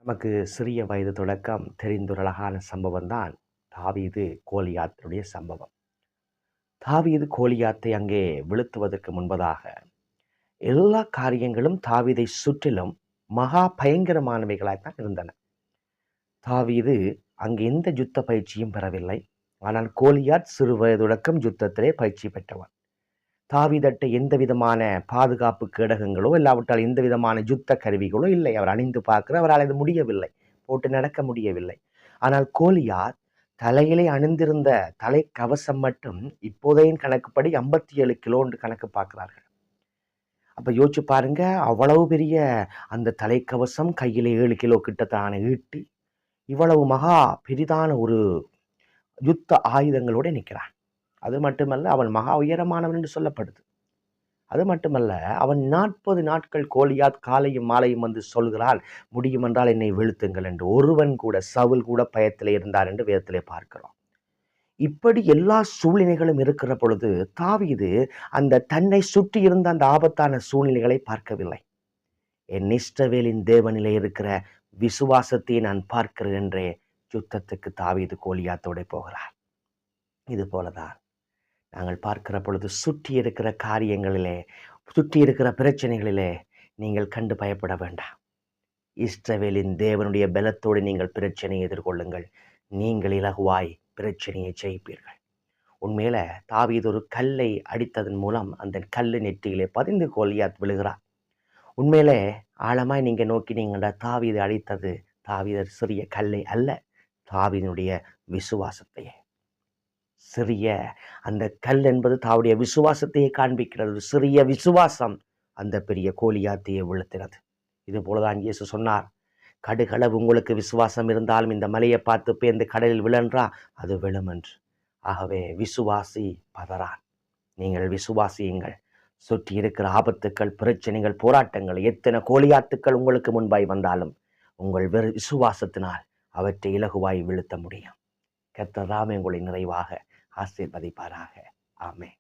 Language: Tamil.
நமக்கு சிறிய வயது தொடக்கம் தெரிந்த ஒரு அழகான சம்பவம் தான் தாவீது கோலியாத்தினுடைய சம்பவம். தாவீது கோலியாத்தை அங்கே வீழ்த்துவதற்கு முன்பதாக எல்லா காரியங்களும் தாவீதை சுற்றிலும் மகா பயங்கரமானவைகளாய்த்தான் இருந்தன. தாவீது அங்கு எந்த யுத்த பயிற்சியும் பெறவில்லை. ஆனால் கோலியாத் சிறு வயது தொடக்கம் யுத்தத்திலே பயிற்சி பெற்றவன். தாவீதட்ட எந்த விதமான பாதுகாப்பு கேடகங்களோ இல்லாவிட்டால் எந்த விதமான யுத்த கருவிகளோ இல்லை. அவர் அணிந்து பார்க்கிற அவரால் அது முடியவில்லை, போட்டு நடக்க முடியவில்லை. ஆனால் கோலியாத் தலையிலே அணிந்திருந்த தலை கவசம் மட்டும் இப்போதைய கணக்குப்படி 57 கிலோ என்று கணக்கு பார்க்கிறார்கள். அப்ப யோசிச்சு பாருங்க, அவ்வளவு பெரிய அந்த தலைக்கவசம், கையிலே 7 கிலோ கிட்டத்தான ஈட்டி, இவ்வளவு மகா பெரிதான ஒரு யுத்த ஆயுதங்களோடு நிற்கிறான். அது மட்டுமல்ல, அவன் மகா உயரமானவன் என்று சொல்லப்படுது. அது மட்டுமல்ல, அவன் 40 நாட்கள் கோலியாத் காலையும் மாலையும் வந்து சொல்கிறாள், முடியும் என்றால் என்னை வீழ்த்துங்கள் என்று. ஒருவன் கூட, சவுல் கூட பயத்திலே இருந்தார் என்று வேதத்திலே பார்க்கிறோம். இப்படி எல்லா சூழ்நிலைகளும் இருக்கிற பொழுது தாவீது அந்த தன்னை சுற்றி இருந்த அந்த ஆபத்தான சூழ்நிலைகளை பார்க்கவில்லை. என் இஸ்ரவேலின் தேவனிலே இருக்கிற விசுவாசத்தை நான் பார்க்கிறேன் என்றே யுத்தத்துக்கு தாவீது கோலியாத்தோட போகிறார். இது போலதான் நாங்கள் பார்க்கிற பொழுது சுற்றி இருக்கிற காரியங்களிலே, சுற்றி இருக்கிற பிரச்சனைகளிலே நீங்கள் கண்டு பயப்பட வேண்டாம். இஸ்ரவேலின் தேவனுடைய பலத்தோடு நீங்கள் பிரச்சனையை எதிர்கொள்ளுங்கள். நீங்கள் இலகுவாய் பிரச்சனையை ஜெயிப்பீர்கள். உண்மையில தாவீது ஒரு கல்லை அடித்ததன் மூலம் அந்த கல்லு நெற்றியிலே பதிந்து கோலியாத் விழுகிறார். உண்மையிலே ஆழமாய் நீங்க நோக்கி நீங்க தாவீது அடித்தது தாவீது சிறிய கல்லை அல்ல, தாவீதுடைய விசுவாசத்தையே. சிறிய அந்த கல் என்பது தாவுடைய விசுவாசத்தையே காண்பிக்கிறது. சிறிய விசுவாசம் அந்த பெரிய கோலியாத்தையே வீழ்த்தினது. இது போலதான் இயேசு சொன்னார், கடுகளவு உங்களுக்கு விசுவாசம் இருந்தாலும் இந்த மலையை பார்த்து பேர்ந்து கடலில் விழன்றா அது விழும் என்று. ஆகவே விசுவாசி பதறான். நீங்கள் விசுவாசியுங்கள். சுற்றி இருக்கிற ஆபத்துக்கள், பிரச்சனைகள், போராட்டங்கள், எத்தனை கோலியாத்துக்கள் உங்களுக்கு முன்பாய் வந்தாலும் உங்கள் விசுவாசத்தினால் அவற்றை இலகுவாய் வீழ்த்த முடியும். கர்த்தர் தாமே உங்களை நிறைவாக ஆசீர்வதிப்பாராக. ஆமென்.